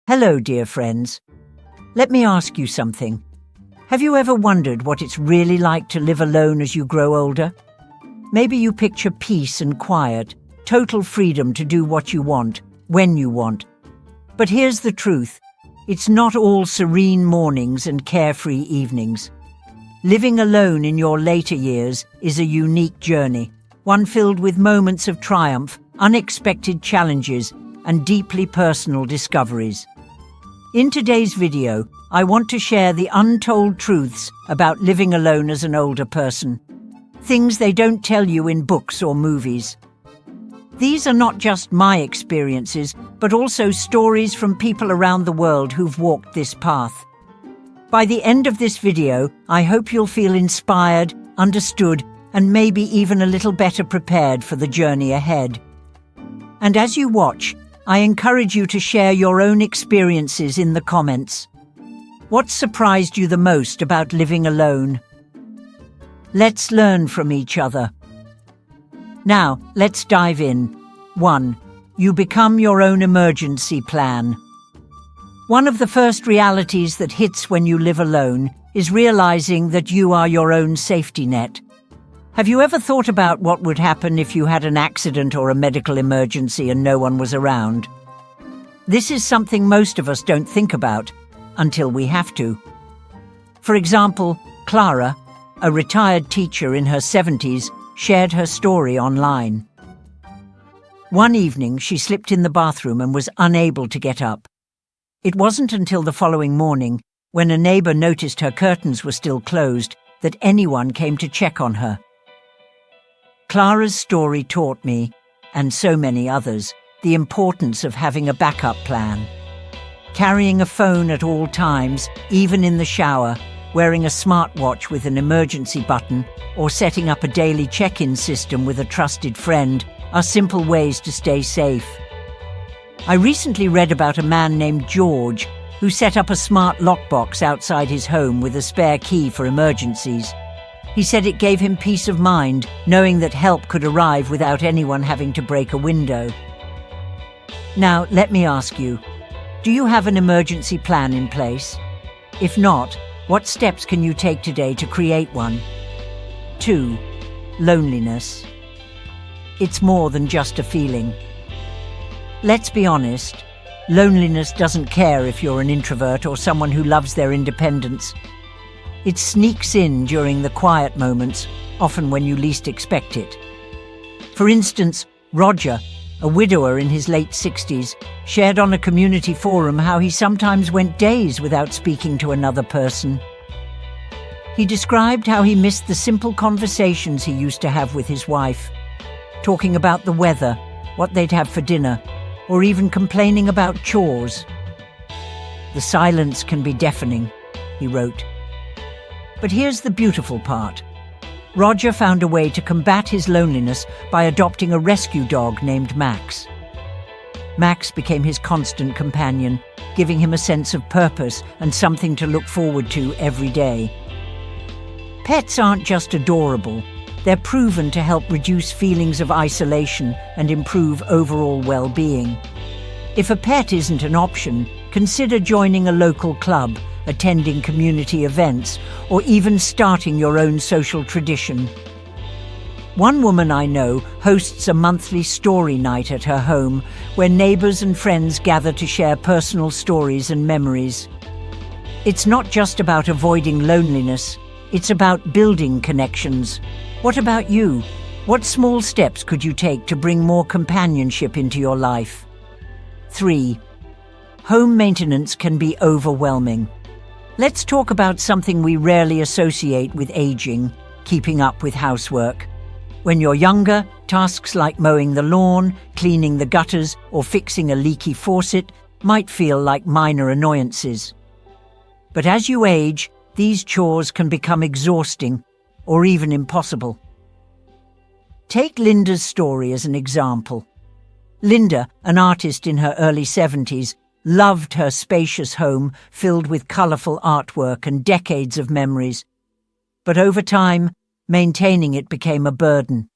Hello, dear friends. Let me ask you something. Have you ever wondered what it's really like to live alone as you grow older? Maybe you picture peace and quiet, total freedom to do what you want, when you want. But here's the truth. It's not all serene mornings and carefree evenings. Living alone in your later years is a unique journey, one filled with moments of triumph, unexpected challenges, and deeply personal discoveries. In today's video, I want to share the untold truths about living alone as an older person. Things they don't tell you in books or movies. These are not just my experiences, but also stories from people around the world who've walked this path. By the end of this video, I hope you'll feel inspired, understood, and maybe even a little better prepared for the journey ahead. And as you watch, I encourage you to share your own experiences in the comments. What surprised you the most about living alone? Let's learn from each other. Now, let's dive in. 1. You become your own emergency plan. One of the first realities that hits when you live alone is realizing that you are your own safety net. Have you ever thought about what would happen if you had an accident or a medical emergency and no one was around? This is something most of us don't think about until we have to. For example, Clara, a retired teacher in her 70s, shared her story online. One evening, she slipped in the bathroom and was unable to get up. It wasn't until the following morning, when a neighbor noticed her curtains were still closed, that anyone came to check on her. Clara's story taught me, and so many others, the importance of having a backup plan. Carrying a phone at all times, even in the shower, wearing a smartwatch with an emergency button, or setting up a daily check-in system with a trusted friend are simple ways to stay safe. I recently read about a man named George who set up a smart lockbox outside his home with a spare key for emergencies. He said it gave him peace of mind, knowing that help could arrive without anyone having to break a window. Now, let me ask you, do you have an emergency plan in place? If not, what steps can you take today to create one? 2. Loneliness. It's more than just a feeling. Let's be honest, loneliness doesn't care if you're an introvert or someone who loves their independence. It sneaks in during the quiet moments, often when you least expect it. For instance, Roger, a widower in his late 60s, shared on a community forum how he sometimes went days without speaking to another person. He described how he missed the simple conversations he used to have with his wife, talking about the weather, what they'd have for dinner, or even complaining about chores. "The silence can be deafening," he wrote. But here's the beautiful part. Roger found a way to combat his loneliness by adopting a rescue dog named Max. Max became his constant companion, giving him a sense of purpose and something to look forward to every day. Pets aren't just adorable, they're proven to help reduce feelings of isolation and improve overall well-being. If a pet isn't an option, consider joining a local club, attending community events, or even starting your own social tradition. One woman I know hosts a monthly story night at her home, where neighbors and friends gather to share personal stories and memories. It's not just about avoiding loneliness, it's about building connections. What about you? What small steps could you take to bring more companionship into your life? 3. Home maintenance can be overwhelming. Let's talk about something we rarely associate with aging: keeping up with housework. When you're younger, tasks like mowing the lawn, cleaning the gutters, or fixing a leaky faucet might feel like minor annoyances. But as you age, these chores can become exhausting or even impossible. Take Linda's story as an example. Linda, an artist in her early 70s, loved her spacious home filled with colourful artwork and decades of memories. But over time, maintaining it became a burden.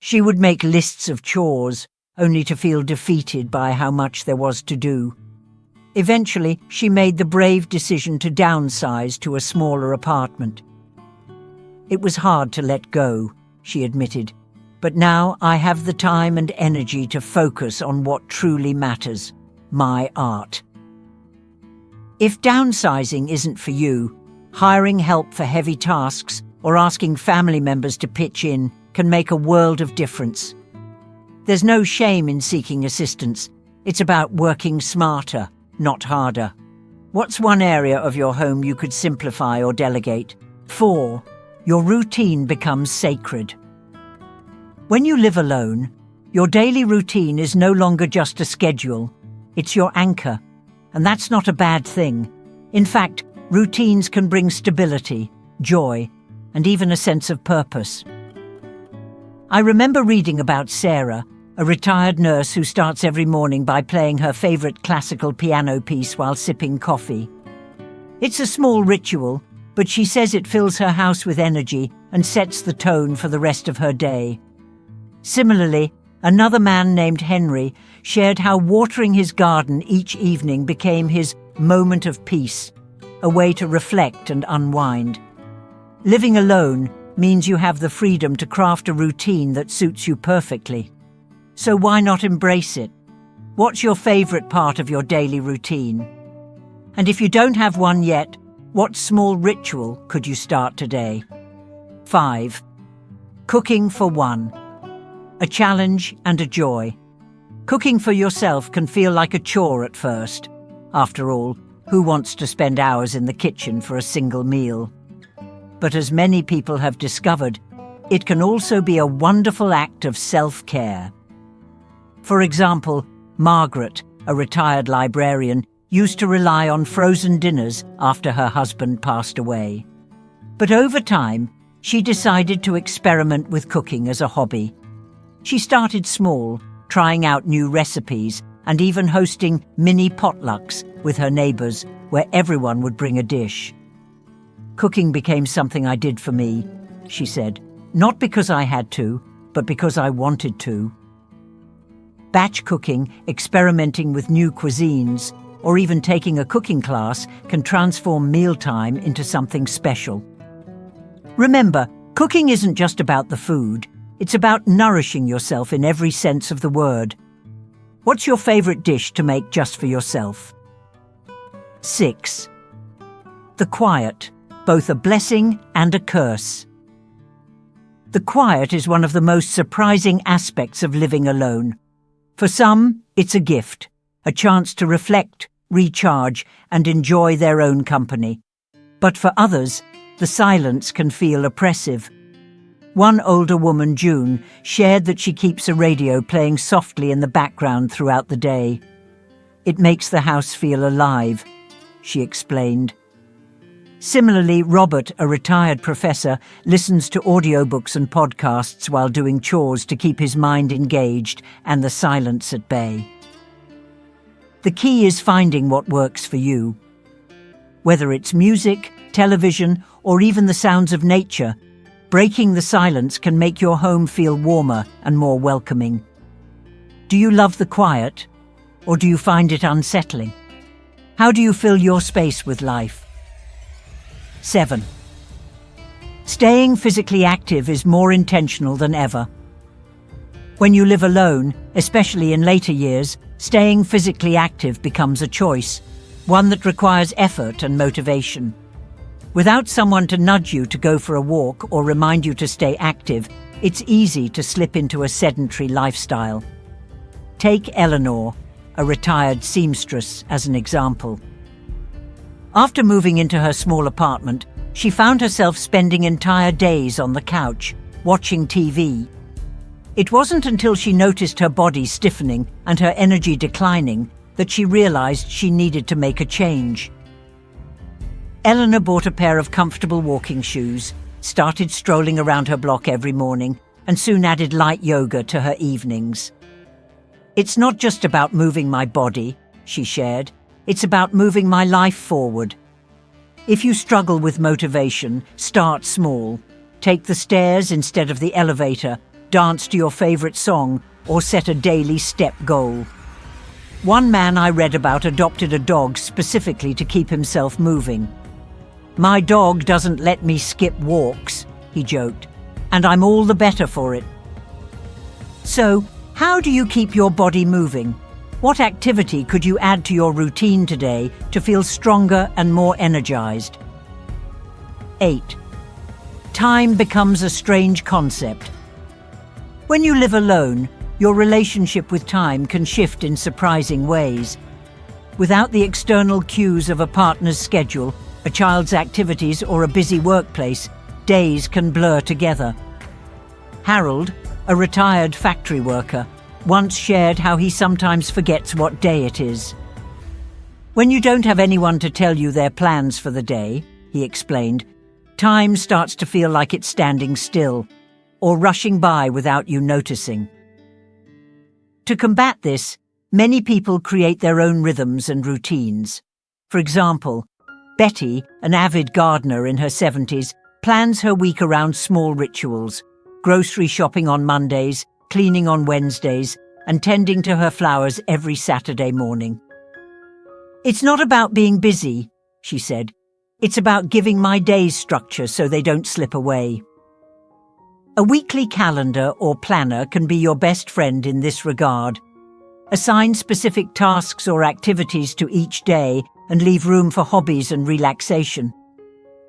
She would make lists of chores, only to feel defeated by how much there was to do. Eventually, she made the brave decision to downsize to a smaller apartment. "It was hard to let go," she admitted, "but now I have the time and energy to focus on what truly matters, my art." If downsizing isn't for you, hiring help for heavy tasks or asking family members to pitch in can make a world of difference. There's no shame in seeking assistance. It's about working smarter, not harder. What's one area of your home you could simplify or delegate? 4. Your routine becomes sacred. When you live alone, your daily routine is no longer just a schedule. It's your anchor, and that's not a bad thing. In fact, routines can bring stability, joy, and even a sense of purpose. I remember reading about Sarah, a retired nurse who starts every morning by playing her favorite classical piano piece while sipping coffee. It's a small ritual, but she says it fills her house with energy and sets the tone for the rest of her day. Similarly, another man named Henry shared how watering his garden each evening became his moment of peace, a way to reflect and unwind. Living alone means you have the freedom to craft a routine that suits you perfectly. So why not embrace it? What's your favorite part of your daily routine? And if you don't have one yet, what small ritual could you start today? 5. Cooking for one. A challenge and a joy. Cooking for yourself can feel like a chore at first. After all, who wants to spend hours in the kitchen for a single meal? But as many people have discovered, it can also be a wonderful act of self-care. For example, Margaret, a retired librarian, used to rely on frozen dinners after her husband passed away. But over time, she decided to experiment with cooking as a hobby. She started small, trying out new recipes and even hosting mini potlucks with her neighbors where everyone would bring a dish. "Cooking became something I did for me," she said, "not because I had to, but because I wanted to." Batch cooking, experimenting with new cuisines, or even taking a cooking class can transform mealtime into something special. Remember, cooking isn't just about the food. It's about nourishing yourself in every sense of the word. What's your favorite dish to make just for yourself? 6. The quiet, both a blessing and a curse. The quiet is one of the most surprising aspects of living alone. For some, it's a gift, a chance to reflect, recharge, and enjoy their own company. But for others, the silence can feel oppressive. One older woman, June, shared that she keeps a radio playing softly in the background throughout the day. "It makes the house feel alive," she explained. Similarly, Robert, a retired professor, listens to audiobooks and podcasts while doing chores to keep his mind engaged and the silence at bay. The key is finding what works for you. Whether it's music, television, or even the sounds of nature, breaking the silence can make your home feel warmer and more welcoming. Do you love the quiet, or do you find it unsettling? How do you fill your space with life? 7. Staying physically active is more intentional than ever. When you live alone, especially in later years, staying physically active becomes a choice, one that requires effort and motivation. Without someone to nudge you to go for a walk or remind you to stay active, it's easy to slip into a sedentary lifestyle. Take Eleanor, a retired seamstress, as an example. After moving into her small apartment, she found herself spending entire days on the couch, watching TV. It wasn't until she noticed her body stiffening and her energy declining that she realized she needed to make a change. Eleanor bought a pair of comfortable walking shoes, started strolling around her block every morning, and soon added light yoga to her evenings. "It's not just about moving my body," she shared. "It's about moving my life forward." If you struggle with motivation, start small. Take the stairs instead of the elevator, dance to your favorite song, or set a daily step goal. One man I read about adopted a dog specifically to keep himself moving. "My dog doesn't let me skip walks," he joked, "and I'm all the better for it." So, how do you keep your body moving? What activity could you add to your routine today to feel stronger and more energized? 8. Time becomes a strange concept. When you live alone, your relationship with time can shift in surprising ways. Without the external cues of a partner's schedule, a child's activities, or a busy workplace, days can blur together. Harold, a retired factory worker, once shared how he sometimes forgets what day it is. "When you don't have anyone to tell you their plans for the day," he explained, "time starts to feel like it's standing still, or rushing by without you noticing." To combat this, many people create their own rhythms and routines. For example, Betty, an avid gardener in her 70s, plans her week around small rituals: grocery shopping on Mondays, cleaning on Wednesdays, and tending to her flowers every Saturday morning. "It's not about being busy," she said. "It's about giving my days structure so they don't slip away." A weekly calendar or planner can be your best friend in this regard. Assign specific tasks or activities to each day and leave room for hobbies and relaxation.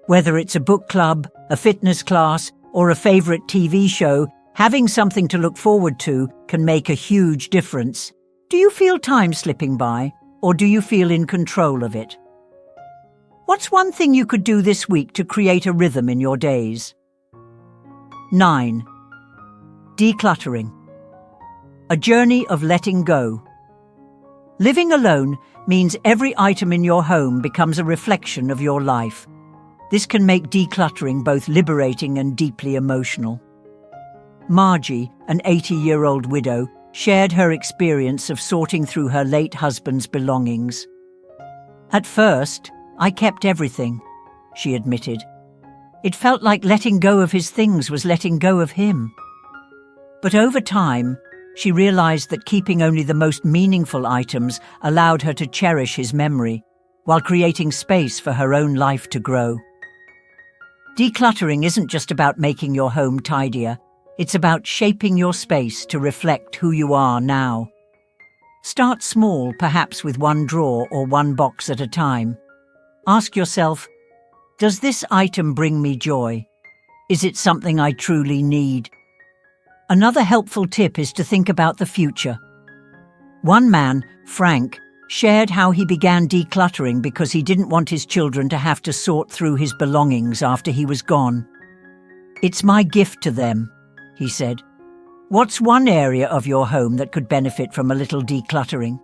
Whether it's a book club, a fitness class, or a favorite TV show, having something to look forward to can make a huge difference. Do you feel time slipping by, or do you feel in control of it? What's one thing you could do this week to create a rhythm in your days? 9. Decluttering. A journey of letting go. Living alone means every item in your home becomes a reflection of your life. This can make decluttering both liberating and deeply emotional. Margie, an 80-year-old widow, shared her experience of sorting through her late husband's belongings. "At first, I kept everything," she admitted. "It felt like letting go of his things was letting go of him." But over time, she realized that keeping only the most meaningful items allowed her to cherish his memory, while creating space for her own life to grow. Decluttering isn't just about making your home tidier. It's about shaping your space to reflect who you are now. Start small, perhaps with one drawer or one box at a time. Ask yourself, does this item bring me joy? Is it something I truly need? Another helpful tip is to think about the future. One man, Frank, shared how he began decluttering because he didn't want his children to have to sort through his belongings after he was gone. "It's my gift to them," he said. "What's one area of your home that could benefit from a little decluttering?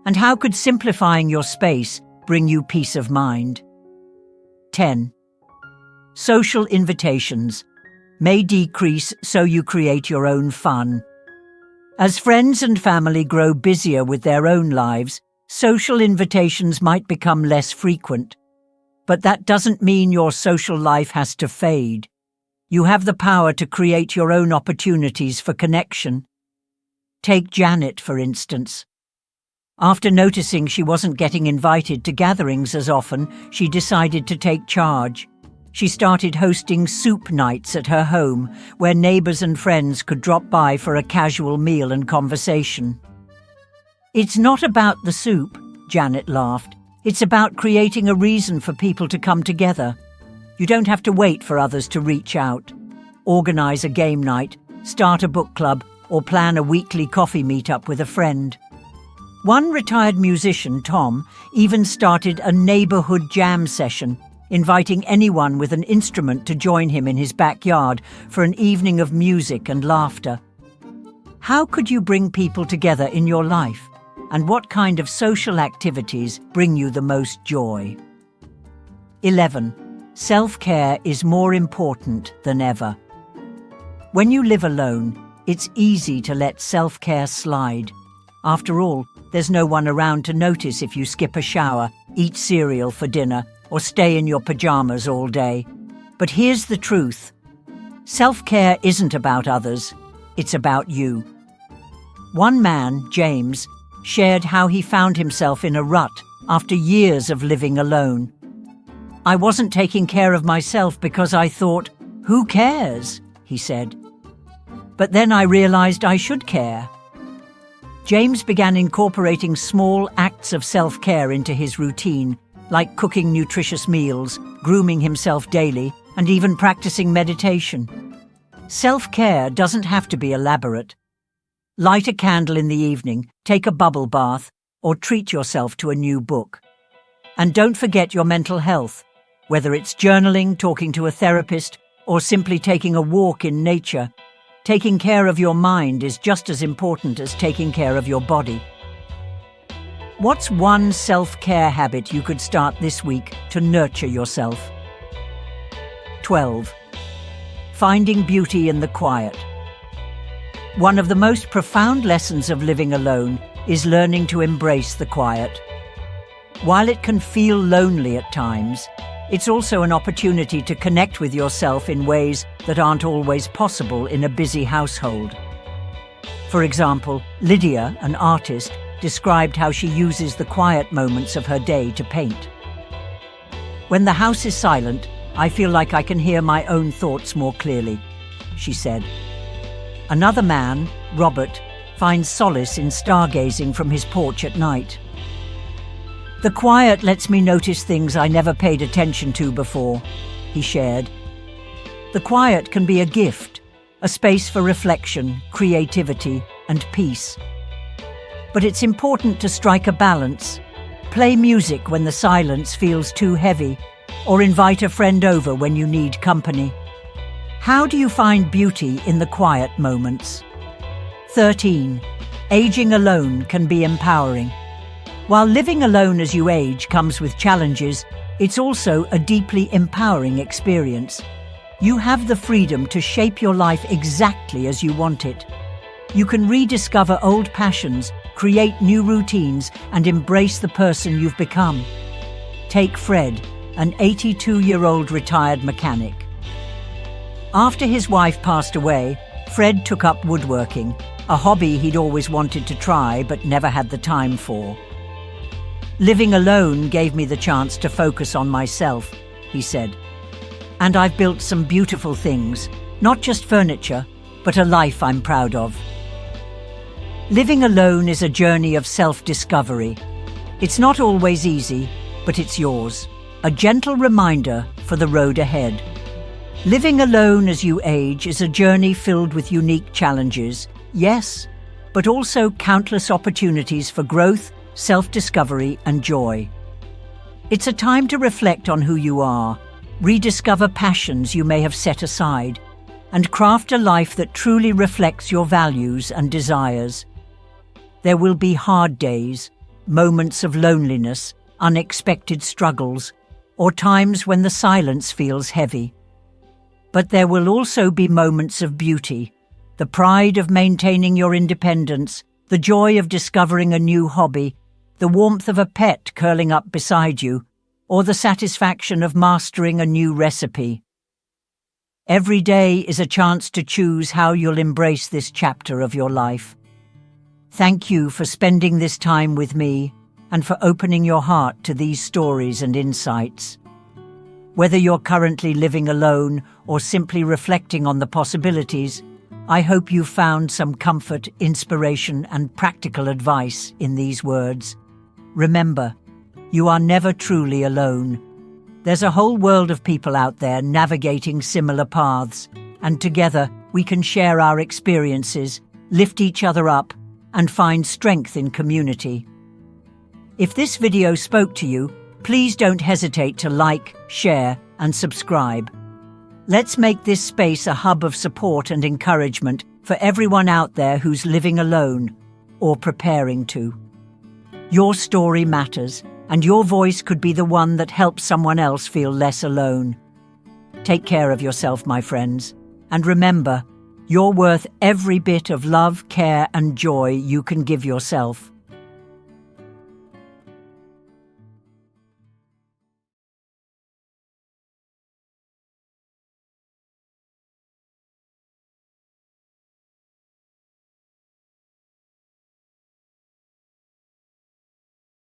And how could simplifying your space bring you peace of mind?" 10. Social invitations may decrease, so you create your own fun. As friends and family grow busier with their own lives, social invitations might become less frequent. But that doesn't mean your social life has to fade. You have the power to create your own opportunities for connection. Take Janet, for instance. After noticing she wasn't getting invited to gatherings as often, she decided to take charge. She started hosting soup nights at her home, where neighbors and friends could drop by for a casual meal and conversation. "It's not about the soup," Janet laughed. "It's about creating a reason for people to come together. You don't have to wait for others to reach out. Organize a game night, start a book club, or plan a weekly coffee meetup with a friend." One retired musician, Tom, even started a neighborhood jam session, inviting anyone with an instrument to join him in his backyard for an evening of music and laughter. How could you bring people together in your life? And what kind of social activities bring you the most joy? 11. Self-care is more important than ever. When you live alone, it's easy to let self-care slide. After all, there's no one around to notice if you skip a shower, eat cereal for dinner, or stay in your pajamas all day. But here's the truth. Self-care isn't about others. It's about you. One man, James, shared how he found himself in a rut after years of living alone. "I wasn't taking care of myself because I thought, 'Who cares?' he said. But then I realized I should care." James began incorporating small acts of self-care into his routine, like cooking nutritious meals, grooming himself daily, and even practicing meditation. Self-care doesn't have to be elaborate. Light a candle in the evening, take a bubble bath, or treat yourself to a new book. And don't forget your mental health. Whether it's journaling, talking to a therapist, or simply taking a walk in nature, taking care of your mind is just as important as taking care of your body. What's one self-care habit you could start this week to nurture yourself? 12. Finding beauty in the quiet. One of the most profound lessons of living alone is learning to embrace the quiet. While it can feel lonely at times, it's also an opportunity to connect with yourself in ways that aren't always possible in a busy household. For example, Lydia, an artist, described how she uses the quiet moments of her day to paint. "When the house is silent, I feel like I can hear my own thoughts more clearly," she said. Another man, Robert, finds solace in stargazing from his porch at night. "The quiet lets me notice things I never paid attention to before," he shared. The quiet can be a gift, a space for reflection, creativity, and peace. But it's important to strike a balance. Play music when the silence feels too heavy, or invite a friend over when you need company. How do you find beauty in the quiet moments? 13. Aging alone can be empowering. While living alone as you age comes with challenges, it's also a deeply empowering experience. You have the freedom to shape your life exactly as you want it. You can rediscover old passions, create new routines, and embrace the person you've become. Take Fred, an 82-year-old retired mechanic. After his wife passed away, Fred took up woodworking, a hobby he'd always wanted to try but never had the time for. "Living alone gave me the chance to focus on myself," he said. "And I've built some beautiful things, not just furniture, but a life I'm proud of." Living alone is a journey of self-discovery. It's not always easy, but it's yours. A gentle reminder for the road ahead. Living alone as you age is a journey filled with unique challenges, yes, but also countless opportunities for growth, self-discovery, and joy. It's a time to reflect on who you are, rediscover passions you may have set aside, and craft a life that truly reflects your values and desires. There will be hard days, moments of loneliness, unexpected struggles, or times when the silence feels heavy. But there will also be moments of beauty, the pride of maintaining your independence, the joy of discovering a new hobby, the warmth of a pet curling up beside you, or the satisfaction of mastering a new recipe. Every day is a chance to choose how you'll embrace this chapter of your life. Thank you for spending this time with me and for opening your heart to these stories and insights. Whether you're currently living alone or simply reflecting on the possibilities, I hope you found some comfort, inspiration, and practical advice in these words. Remember, you are never truly alone. There's a whole world of people out there navigating similar paths, and together we can share our experiences, lift each other up, and find strength in community. If this video spoke to you, please don't hesitate to like, share, and subscribe. Let's make this space a hub of support and encouragement for everyone out there who's living alone or preparing to. Your story matters, and your voice could be the one that helps someone else feel less alone. Take care of yourself, my friends, and remember, you're worth every bit of love, care, and joy you can give yourself.